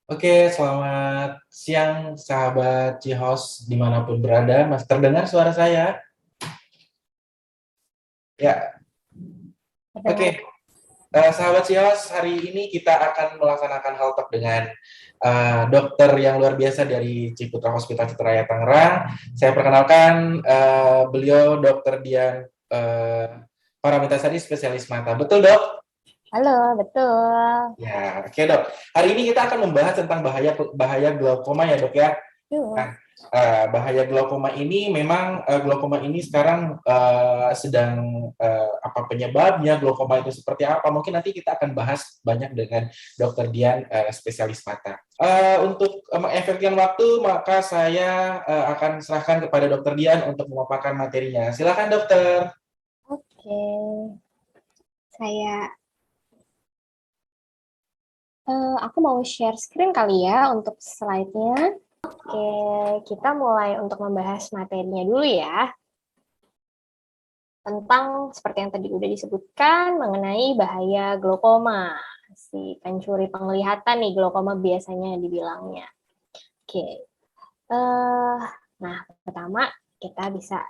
Oke, selamat siang sahabat Cihos dimanapun berada. Mas terdengar suara saya? Ya, oke. Terdengar. Sahabat Cihos, hari ini kita akan melaksanakan hal talk dengan dokter yang luar biasa dari Ciputra Hospital Citraya Tangerang. Saya perkenalkan beliau Dokter Dian Paramitasari, spesialis mata. Betul, Dok? Halo, betul. Ya, oke, Dok. Hari ini kita akan membahas tentang bahaya bahaya glaukoma ya, Dok ya. Nah, Yuk. bahaya glaukoma ini memang glaukoma ini sekarang sedang apa penyebabnya, glaukoma itu seperti apa, mungkin nanti kita akan bahas banyak dengan Dokter Dian, spesialis mata. Untuk mengefektifkan waktu, maka saya akan serahkan kepada Dokter Dian untuk memaparkan materinya. Silakan, Dokter. Oke, saya aku mau share screen kali ya untuk slide-nya. Oke, kita mulai untuk membahas materinya dulu ya. Tentang seperti yang tadi udah disebutkan mengenai bahaya glaukoma. Si pencuri penglihatan nih glaukoma biasanya dibilangnya. Oke. Eh, nah, pertama kita bisa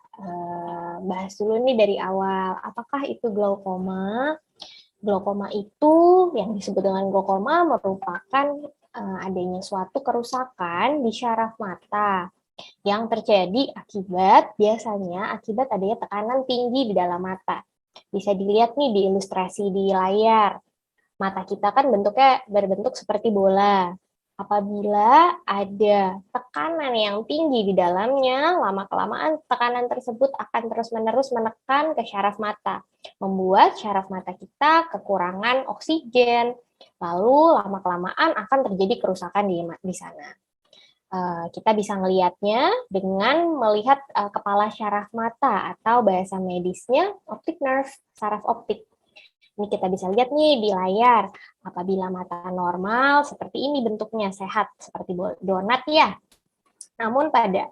bahas dulu nih dari awal. Apakah itu glaukoma? Glaukoma itu yang disebut dengan glaukoma merupakan adanya suatu kerusakan di syaraf mata yang terjadi biasanya akibat adanya tekanan tinggi di dalam mata. Bisa dilihat nih di ilustrasi di layar. Mata kita kan bentuknya berbentuk seperti bola. Apabila ada tekanan yang tinggi di dalamnya, lama-kelamaan tekanan tersebut akan terus-menerus menekan ke syaraf mata, membuat syaraf mata kita kekurangan oksigen, lalu lama-kelamaan akan terjadi kerusakan di sana. Kita bisa melihatnya dengan melihat kepala syaraf mata atau bahasa medisnya optic nerve, saraf optik. Ini kita bisa lihat nih di layar. Apabila mata normal, seperti ini bentuknya, sehat, seperti donat ya. Namun pada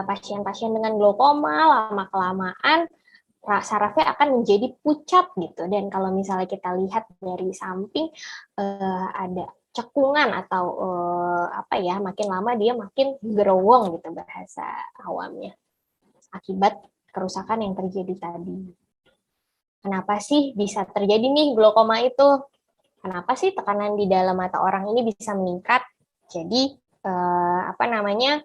pasien-pasien dengan glaukoma, lama-kelamaan sarafnya akan menjadi pucat gitu. Dan kalau misalnya kita lihat dari samping, ada cekungan atau apa ya, makin lama dia makin gerowong gitu bahasa awamnya. Akibat kerusakan yang terjadi tadi. Kenapa sih bisa terjadi nih glaukoma itu? Kenapa sih tekanan di dalam mata orang ini bisa meningkat? Jadi apa namanya,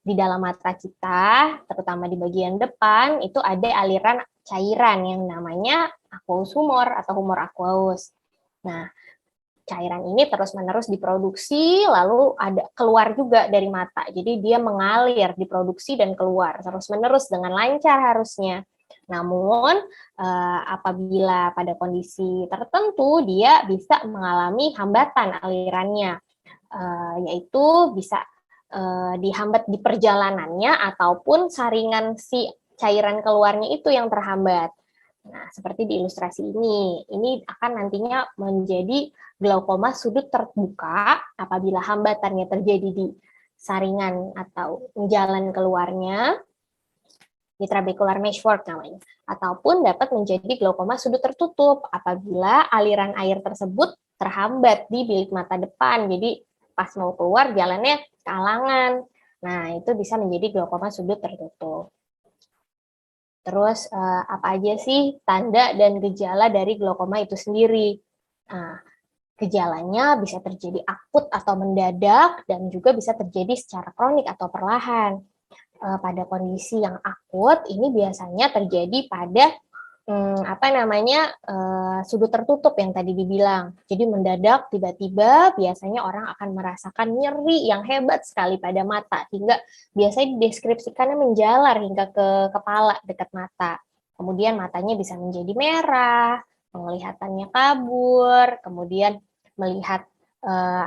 di dalam mata kita, terutama di bagian depan itu ada aliran cairan yang namanya aqueous humor atau humor aqueous. Nah, cairan ini terus-menerus diproduksi, lalu ada keluar juga dari mata. Jadi dia mengalir, diproduksi dan keluar terus-menerus dengan lancar harusnya. Namun apabila pada kondisi tertentu dia bisa mengalami hambatan alirannya, yaitu bisa dihambat di perjalanannya ataupun saringan si cairan keluarnya itu yang terhambat. Nah, seperti di ilustrasi ini akan nantinya menjadi glaukoma sudut terbuka apabila hambatannya terjadi di saringan atau jalan keluarnya, di trabecular meshwork namanya, ataupun dapat menjadi glaukoma sudut tertutup apabila aliran air tersebut terhambat di bilik mata depan. Jadi pas mau keluar jalannya kehalangan. Nah, itu bisa menjadi glaukoma sudut tertutup. Terus apa aja sih tanda dan gejala dari glaukoma itu sendiri? Nah, gejalanya bisa terjadi akut atau mendadak dan juga bisa terjadi secara kronik atau perlahan. Pada kondisi yang akut ini biasanya terjadi pada apa namanya, sudut tertutup yang tadi dibilang. Jadi mendadak tiba-tiba biasanya orang akan merasakan nyeri yang hebat sekali pada mata hingga biasanya dideskripsikannya menjalar hingga ke kepala dekat mata. Kemudian matanya bisa menjadi merah, penglihatannya kabur, kemudian melihat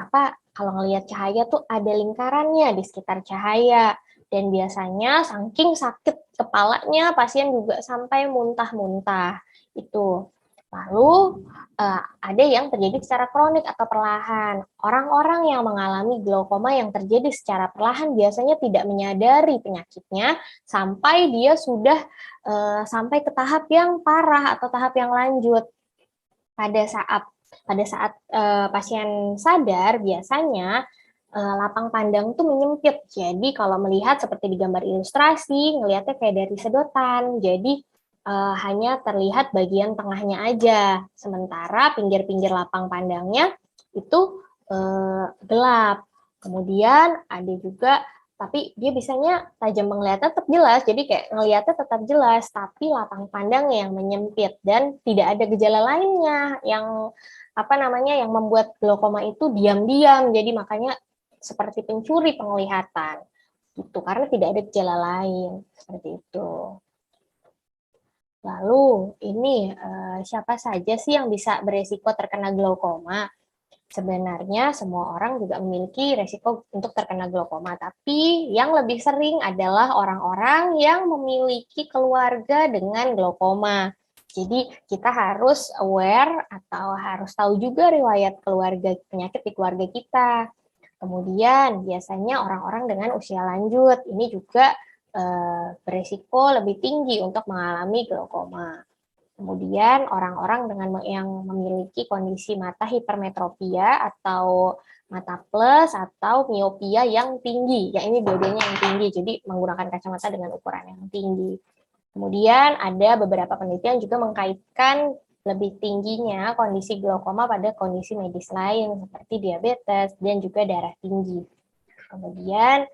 apa, kalau ngelihat cahaya tuh ada lingkarannya di sekitar cahaya. Dan biasanya saking sakit kepalanya pasien juga sampai muntah-muntah itu. Lalu ada yang terjadi secara kronik atau perlahan. Orang-orang yang mengalami glaukoma yang terjadi secara perlahan biasanya tidak menyadari penyakitnya sampai dia sudah sampai ke tahap yang parah atau tahap yang lanjut. Pada saat Pada saat pasien sadar, biasanya lapang pandang tuh menyempit. Jadi kalau melihat seperti di gambar ilustrasi, ngelihatnya kayak dari sedotan. Jadi hanya terlihat bagian tengahnya aja. Sementara pinggir-pinggir lapang pandangnya itu gelap. Kemudian ada juga, tapi dia bisanya tajam penglihatan tetap jelas, jadi kayak ngelihatnya tetap jelas, tapi lapang pandangnya yang menyempit dan tidak ada gejala lainnya yang yang membuat glaukoma itu diam-diam, jadi makanya seperti pencuri penglihatan gitu, karena tidak ada gejala lain seperti itu. Lalu ini siapa saja sih yang bisa beresiko terkena glaukoma? Sebenarnya semua orang juga memiliki resiko untuk terkena glaukoma, tapi yang lebih sering adalah orang-orang yang memiliki keluarga dengan glaukoma. Jadi kita harus aware atau harus tahu juga riwayat keluarga penyakit di keluarga kita. Kemudian biasanya orang-orang dengan usia lanjut ini juga beresiko lebih tinggi untuk mengalami glaukoma. Kemudian orang-orang dengan yang memiliki kondisi mata hipermetropia atau mata plus atau miopia yang tinggi. Ya ini dua-duanya yang tinggi, jadi menggunakan kacamata dengan ukuran yang tinggi. Kemudian ada beberapa penelitian juga mengkaitkan lebih tingginya kondisi glaukoma pada kondisi medis lain seperti diabetes dan juga darah tinggi. Kemudian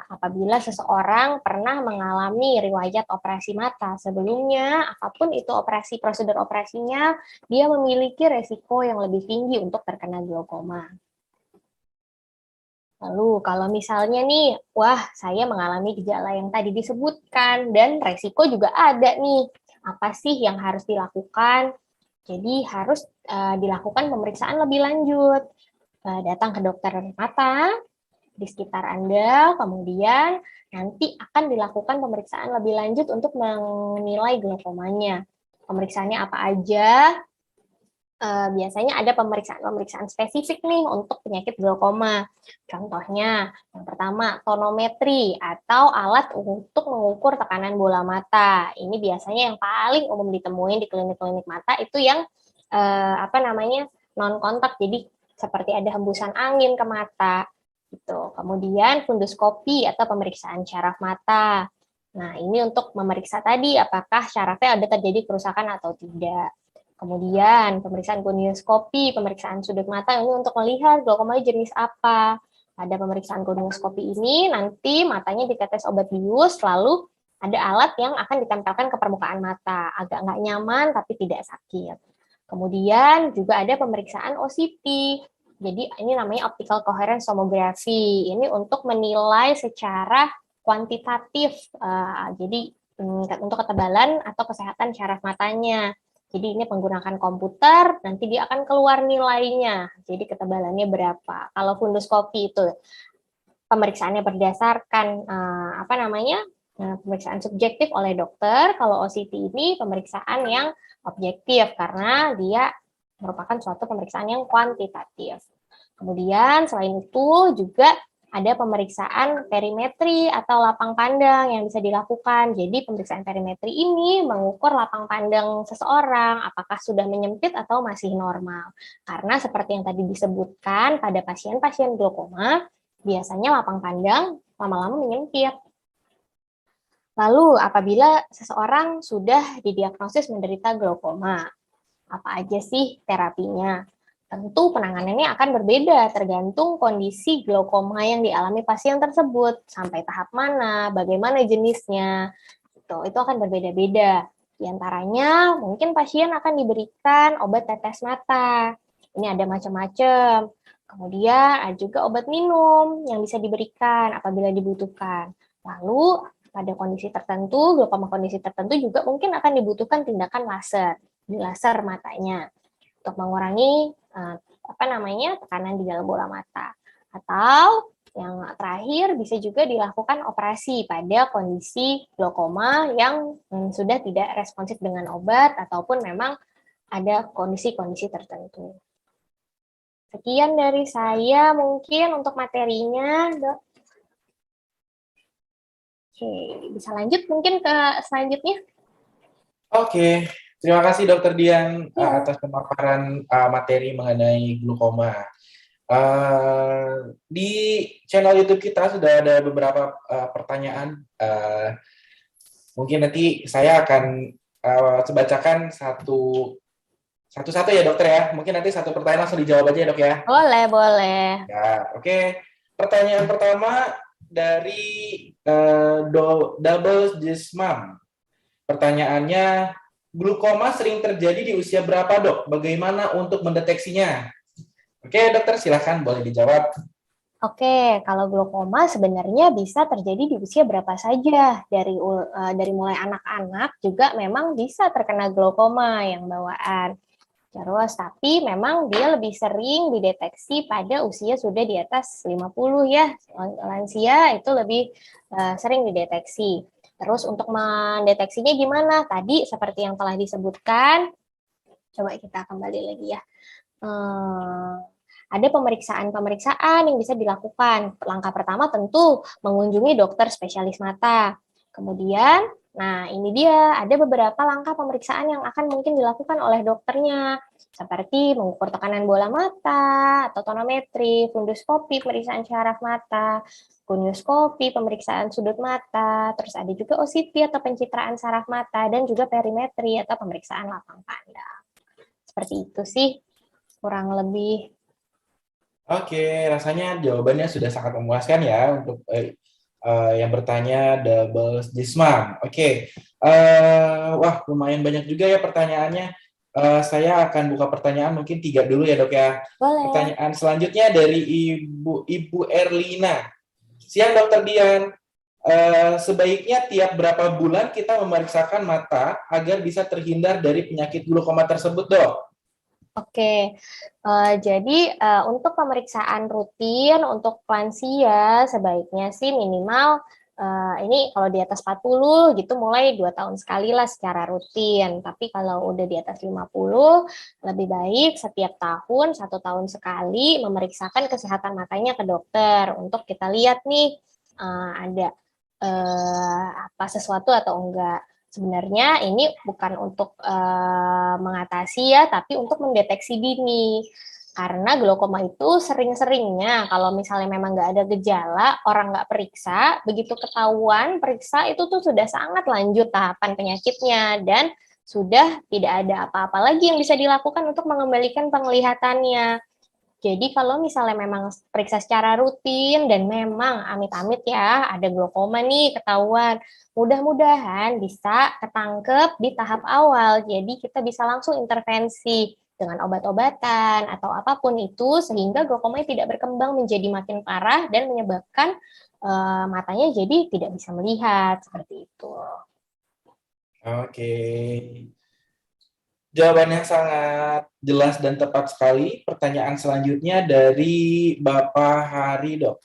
apabila seseorang pernah mengalami riwayat operasi mata sebelumnya, apapun itu prosedur operasinya, dia memiliki resiko yang lebih tinggi untuk terkena glaukoma. Lalu kalau misalnya nih, wah saya mengalami gejala yang tadi disebutkan dan resiko juga ada nih, apa sih yang harus dilakukan? Jadi harus dilakukan pemeriksaan lebih lanjut, datang ke dokter mata di sekitar Anda, kemudian nanti akan dilakukan pemeriksaan lebih lanjut untuk menilai glaukomanya. Pemeriksaannya apa aja? Biasanya ada pemeriksaan spesifik nih untuk penyakit glaukoma. Contohnya, yang pertama tonometri atau alat untuk mengukur tekanan bola mata. Ini biasanya yang paling umum ditemuin di klinik-klinik mata itu yang non kontak. Jadi seperti ada hembusan angin ke mata. Gitu. Kemudian funduskopi atau pemeriksaan syaraf mata. Nah, ini untuk memeriksa tadi apakah syarafnya ada terjadi kerusakan atau tidak. Kemudian pemeriksaan gonioskopi, pemeriksaan sudut mata ini untuk melihat glaukoma jenis apa. Pada pemeriksaan gonioskopi ini nanti matanya ditetes obat bius, lalu ada alat yang akan ditempelkan ke permukaan mata. Agak nggak nyaman tapi tidak sakit. Kemudian juga ada pemeriksaan OCT. Jadi ini namanya optical coherence tomography. Ini untuk menilai secara kuantitatif. Jadi untuk ketebalan atau kesehatan syaraf matanya. Jadi ini menggunakan komputer, nanti dia akan keluar nilainya. Jadi ketebalannya berapa. Kalau funduskopi itu pemeriksaannya berdasarkan pemeriksaan subjektif oleh dokter. Kalau OCT ini pemeriksaan yang objektif karena dia merupakan suatu pemeriksaan yang kuantitatif. Kemudian selain itu juga ada pemeriksaan perimetri atau lapang pandang yang bisa dilakukan. Jadi pemeriksaan perimetri ini mengukur lapang pandang seseorang apakah sudah menyempit atau masih normal. Karena seperti yang tadi disebutkan pada pasien-pasien glaukoma, biasanya lapang pandang lama-lama menyempit. Lalu apabila seseorang sudah didiagnosis menderita glaukoma, apa aja sih terapinya? Tentu penanganannya akan berbeda tergantung kondisi glaukoma yang dialami pasien tersebut, sampai tahap mana, bagaimana jenisnya, itu akan berbeda-beda. Di antaranya mungkin pasien akan diberikan obat tetes mata, ini ada macam-macam. Kemudian ada juga obat minum yang bisa diberikan apabila dibutuhkan. Lalu pada kondisi tertentu, glaukoma kondisi tertentu juga mungkin akan dibutuhkan tindakan laser, di laser matanya untuk mengurangi tekanan di dalam bola mata. Atau yang terakhir bisa juga dilakukan operasi pada kondisi glaukoma yang sudah tidak responsif dengan obat ataupun memang ada kondisi-kondisi tertentu. Sekian dari saya mungkin untuk materinya, Dok. Oke, bisa lanjut mungkin ke selanjutnya. Oke, Terima kasih Dokter Dian Ya, atas pemaparan materi mengenai glukoma. Di channel YouTube kita sudah ada beberapa pertanyaan. Mungkin nanti saya akan bacakan satu-satu ya dokter ya. Mungkin nanti satu pertanyaan langsung dijawab aja ya dok ya. boleh, boleh. Ya, oke. Pertanyaan pertama dari Double Gismam. Pertanyaannya, glukoma sering terjadi di usia berapa dok? Bagaimana untuk mendeteksinya? Oke dokter, silahkan boleh dijawab. Oke, kalau glaukoma sebenarnya bisa terjadi di usia berapa saja. Dari mulai anak-anak juga memang bisa terkena glaukoma yang bawaan. Terus, tapi memang dia lebih sering dideteksi pada usia sudah di atas 50 ya. Lansia itu lebih sering dideteksi. Terus untuk mendeteksinya gimana? Tadi seperti yang telah disebutkan, coba kita kembali lagi ya. Ada pemeriksaan-pemeriksaan yang bisa dilakukan. Langkah pertama tentu mengunjungi dokter spesialis mata. Kemudian, nah ini dia, ada beberapa langkah pemeriksaan yang akan mungkin dilakukan oleh dokternya, seperti mengukur tekanan bola mata, atau tonometri, funduskopi, pemeriksaan syaraf mata, gonioskopi, pemeriksaan sudut mata, terus ada juga OCT atau pencitraan saraf mata, dan juga perimetri atau pemeriksaan lapang pandang. Seperti itu sih, kurang lebih. Oke, rasanya jawabannya sudah sangat memuaskan ya untuk yang bertanya Double Gismam. Oke, wah lumayan banyak juga ya pertanyaannya. Saya akan buka pertanyaan mungkin 3 dulu ya dok ya. Boleh. Pertanyaan selanjutnya dari Ibu Erlina. Siang dokter Dian, sebaiknya tiap berapa bulan kita memeriksakan mata agar bisa terhindar dari penyakit glaukoma tersebut dok? Oke, jadi untuk pemeriksaan rutin untuk lansia sebaiknya sih minimal ini kalau di atas 40 gitu mulai 2 tahun sekali lah secara rutin. Tapi kalau udah di atas 50 lebih baik setiap tahun 1 tahun sekali memeriksakan kesehatan matanya ke dokter untuk kita lihat nih ada apa sesuatu atau enggak. Sebenarnya ini bukan untuk mengatasi ya, tapi untuk mendeteksi dini. Karena glaukoma itu sering-seringnya kalau misalnya memang nggak ada gejala, orang nggak periksa, begitu ketahuan periksa itu tuh sudah sangat lanjut tahapan penyakitnya dan sudah tidak ada apa-apa lagi yang bisa dilakukan untuk mengembalikan penglihatannya. Jadi kalau misalnya memang periksa secara rutin dan memang amit-amit ya ada glaukoma nih ketahuan, mudah-mudahan bisa ketangkep di tahap awal. Jadi kita bisa langsung intervensi dengan obat-obatan atau apapun itu sehingga glaukoma tidak berkembang menjadi makin parah dan menyebabkan matanya jadi tidak bisa melihat seperti itu. Oke. Jawabannya sangat jelas dan tepat sekali. Pertanyaan selanjutnya dari Bapak Hari dok.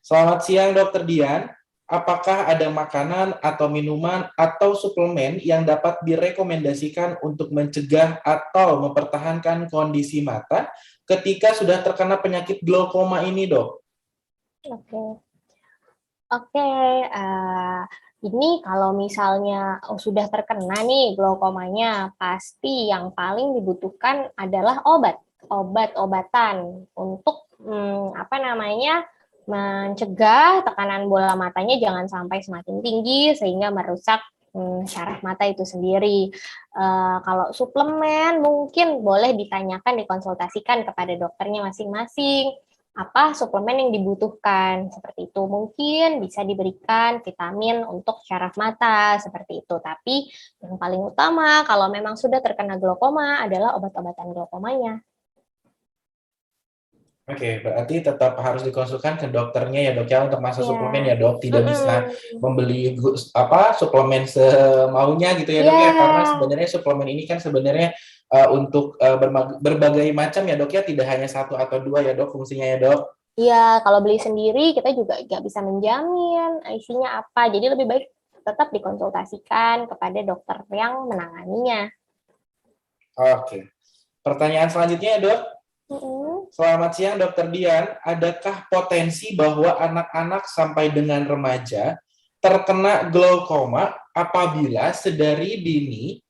Selamat siang dokter Dian. Apakah ada makanan atau minuman atau suplemen yang dapat direkomendasikan untuk mencegah atau mempertahankan kondisi mata ketika sudah terkena penyakit glaukoma ini dok? Oke. Oke, ini kalau misalnya sudah terkena nih glaukomanya, pasti yang paling dibutuhkan adalah obat-obatan untuk apa namanya mencegah tekanan bola matanya jangan sampai semakin tinggi sehingga merusak syaraf mata itu sendiri. Kalau suplemen mungkin boleh ditanyakan, dikonsultasikan kepada dokternya masing-masing apa suplemen yang dibutuhkan seperti itu. Mungkin bisa diberikan vitamin untuk syaraf mata seperti itu. Tapi yang paling utama kalau memang sudah terkena glaukoma adalah obat-obatan glaukomanya. Oke, berarti tetap harus dikonsulkan ke dokternya ya dok ya untuk masuk Ya. suplemen ya dok. Tidak bisa Mm-mm. membeli suplemen semaunya gitu ya dok ya. Karena Ya. sebenarnya suplemen ini kan sebenarnya untuk berbagai macam ya dok ya. Tidak hanya satu atau dua ya dok fungsinya ya dok. Ya, kalau beli sendiri kita juga nggak bisa menjamin isinya apa. Jadi lebih baik tetap dikonsultasikan kepada dokter yang menanganinya. Oke. Pertanyaan selanjutnya ya dok. Mm-mm. Selamat siang dokter Dian. Adakah potensi bahwa anak-anak sampai dengan remaja terkena glaukoma apabila sedari dini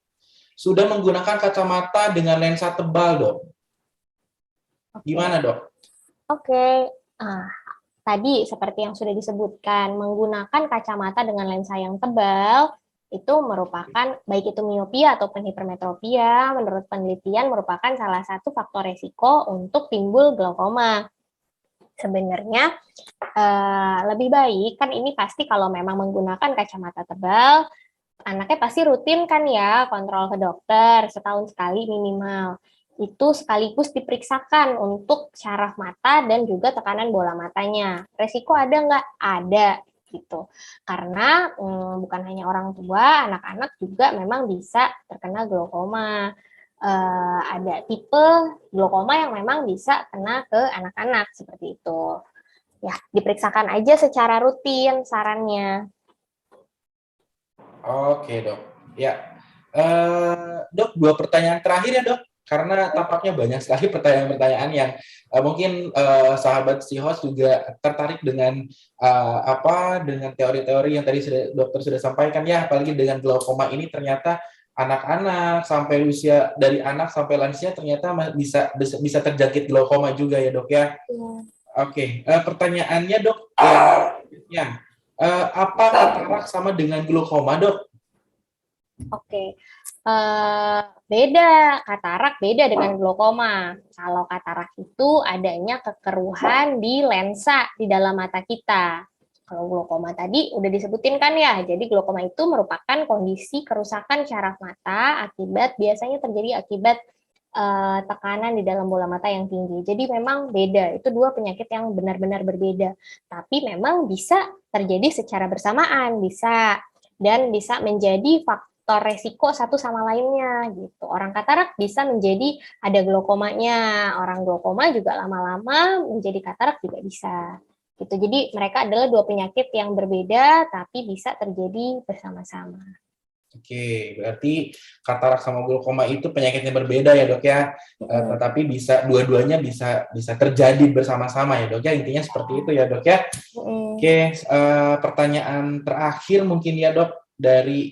sudah menggunakan kacamata dengan lensa tebal, Dok. Gimana, Dok? Oke. Tadi seperti yang sudah disebutkan, menggunakan kacamata dengan lensa yang tebal itu merupakan, baik itu miopia ataupun hipermetropia, menurut penelitian merupakan salah satu faktor resiko untuk timbul glaukoma. Sebenarnya lebih baik, kan ini pasti kalau memang menggunakan kacamata tebal, anaknya pasti rutin kan ya kontrol ke dokter setahun sekali minimal. Itu sekaligus diperiksakan untuk syaraf mata dan juga tekanan bola matanya. Resiko ada nggak? Ada gitu. Karena bukan hanya orang tua, anak-anak juga memang bisa terkena glaukoma. Ada tipe glaukoma yang memang bisa kena ke anak-anak seperti itu. Ya, diperiksakan aja secara rutin sarannya. Oke, Dok. Ya. Dok, 2 pertanyaan terakhir ya, Dok. Karena tampaknya banyak sekali pertanyaan-pertanyaan yang mungkin sahabat si host juga tertarik dengan dengan teori-teori yang tadi dokter sudah sampaikan ya, apalagi dengan glaukoma ini ternyata anak-anak sampai usia dari anak sampai lansia ternyata bisa terjangkit glaukoma juga ya, Dok ya. Oke, pertanyaannya, Dok, apa katarak sama dengan glaukoma, Dok? Oke, beda. Katarak beda dengan glaukoma. Kalau katarak itu adanya kekeruhan di lensa di dalam mata kita. Kalau glaukoma tadi udah disebutin kan ya, jadi glaukoma itu merupakan kondisi kerusakan syaraf mata biasanya terjadi akibat tekanan di dalam bola mata yang tinggi. Jadi memang beda, itu 2 penyakit yang benar-benar berbeda. Tapi memang bisa terjadi secara bersamaan, dan bisa menjadi faktor resiko satu sama lainnya gitu. Orang katarak bisa menjadi ada glaukomanya, orang glaukoma juga lama-lama menjadi katarak juga bisa. Gitu. Jadi mereka adalah 2 penyakit yang berbeda tapi bisa terjadi bersama-sama. Oke, berarti katarak sama glaukoma itu penyakitnya berbeda ya, Dok ya. Tetapi bisa dua-duanya bisa terjadi bersama-sama ya, Dok ya. Intinya seperti itu ya, Dok ya. Oke, pertanyaan terakhir mungkin ya, Dok, dari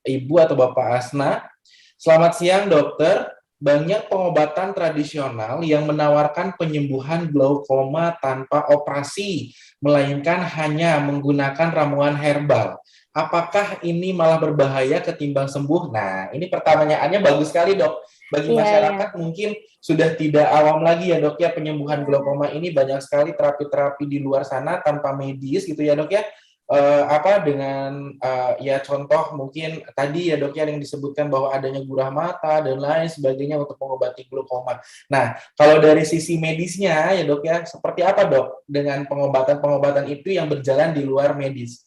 Ibu atau Bapak Asna. Selamat siang, Dokter. Banyak pengobatan tradisional yang menawarkan penyembuhan glaukoma tanpa operasi, melainkan hanya menggunakan ramuan herbal. Apakah ini malah berbahaya ketimbang sembuh? Nah, ini pertanyaannya bagus sekali, Dok. Bagi masyarakat mungkin sudah tidak awam lagi ya, Dok ya, penyembuhan glaukoma ini banyak sekali terapi-terapi di luar sana tanpa medis gitu ya, Dok ya. Dengan contoh mungkin tadi ya, Dok ya, yang disebutkan bahwa adanya gurah mata dan lain sebagainya untuk mengobati glaukoma. Nah, kalau dari sisi medisnya ya, Dok ya, seperti apa, Dok, dengan pengobatan-pengobatan itu yang berjalan di luar medis?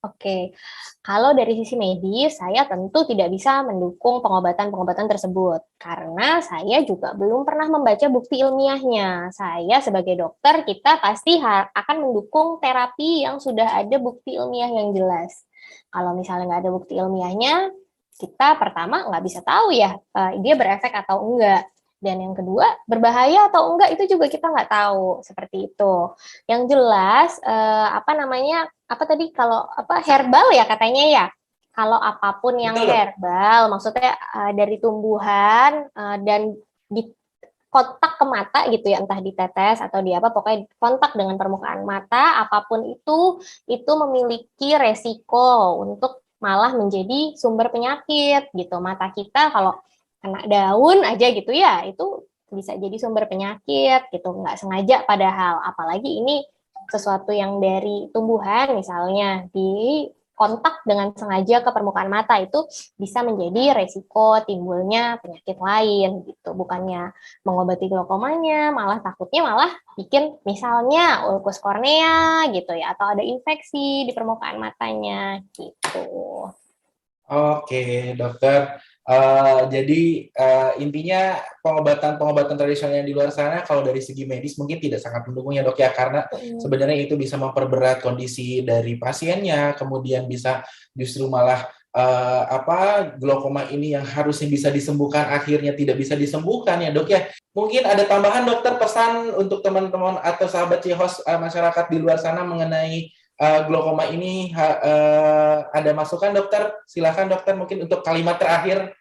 Oke, kalau dari sisi medis, saya tentu tidak bisa mendukung pengobatan-pengobatan tersebut, karena saya juga belum pernah membaca bukti ilmiahnya. Saya sebagai dokter, kita pasti akan mendukung terapi yang sudah ada bukti ilmiah yang jelas. Kalau misalnya nggak ada bukti ilmiahnya, kita pertama nggak bisa tahu ya, dia berefek atau enggak. Dan yang kedua, berbahaya atau enggak itu juga kita nggak tahu, seperti itu. Yang jelas, kalau herbal ya katanya ya, kalau apapun yang herbal, maksudnya dari tumbuhan dan di kontak ke mata gitu ya, entah ditetes atau di apa, pokoknya kontak dengan permukaan mata, apapun itu memiliki resiko untuk malah menjadi sumber penyakit gitu. Mata kita kalau kena daun aja gitu ya, itu bisa jadi sumber penyakit gitu, nggak sengaja padahal. Apalagi ini sesuatu yang dari tumbuhan misalnya di kontak dengan sengaja ke permukaan mata, itu bisa menjadi resiko timbulnya penyakit lain gitu. Bukannya mengobati glaukomanya, takutnya bikin misalnya ulkus kornea gitu ya, atau ada infeksi di permukaan matanya gitu. Oke, Dokter. Jadi intinya pengobatan tradisional yang di luar sana kalau dari segi medis mungkin tidak sangat mendukung ya, Dok ya, karena sebenarnya itu bisa memperberat kondisi dari pasiennya, kemudian bisa justru malah glaukoma ini yang harusnya bisa disembuhkan akhirnya tidak bisa disembuhkan ya, Dok ya. Mungkin ada tambahan, Dokter, pesan untuk teman-teman atau sahabat C-Host masyarakat di luar sana mengenai glaukoma ini, ada masukan, Dokter? Silakan, Dokter, mungkin untuk kalimat terakhir.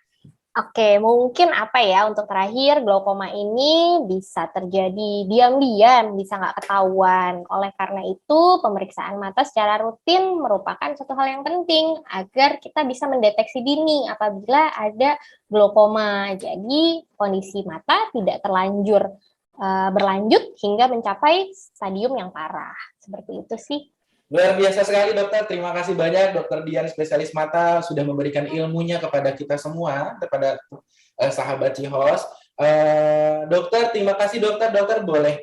Oke, mungkin apa ya untuk terakhir, glaukoma ini bisa terjadi diam-diam, bisa nggak ketahuan. Oleh karena itu, pemeriksaan mata secara rutin merupakan suatu hal yang penting agar kita bisa mendeteksi dini apabila ada glaukoma. Jadi, kondisi mata tidak terlanjur berlanjut hingga mencapai stadium yang parah. Seperti itu sih. Luar biasa sekali dokter, terima kasih banyak dokter Dian spesialis mata sudah memberikan ilmunya kepada kita semua, kepada sahabat Cihos. Dokter, terima kasih dokter, dokter boleh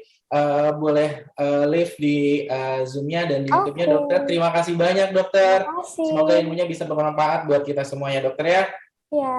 live di Zoom-nya dan di YouTube-nya dokter. Terima kasih banyak dokter. Terima kasih. Semoga ilmunya bisa bermanfaat buat kita semuanya dokter ya. Ya.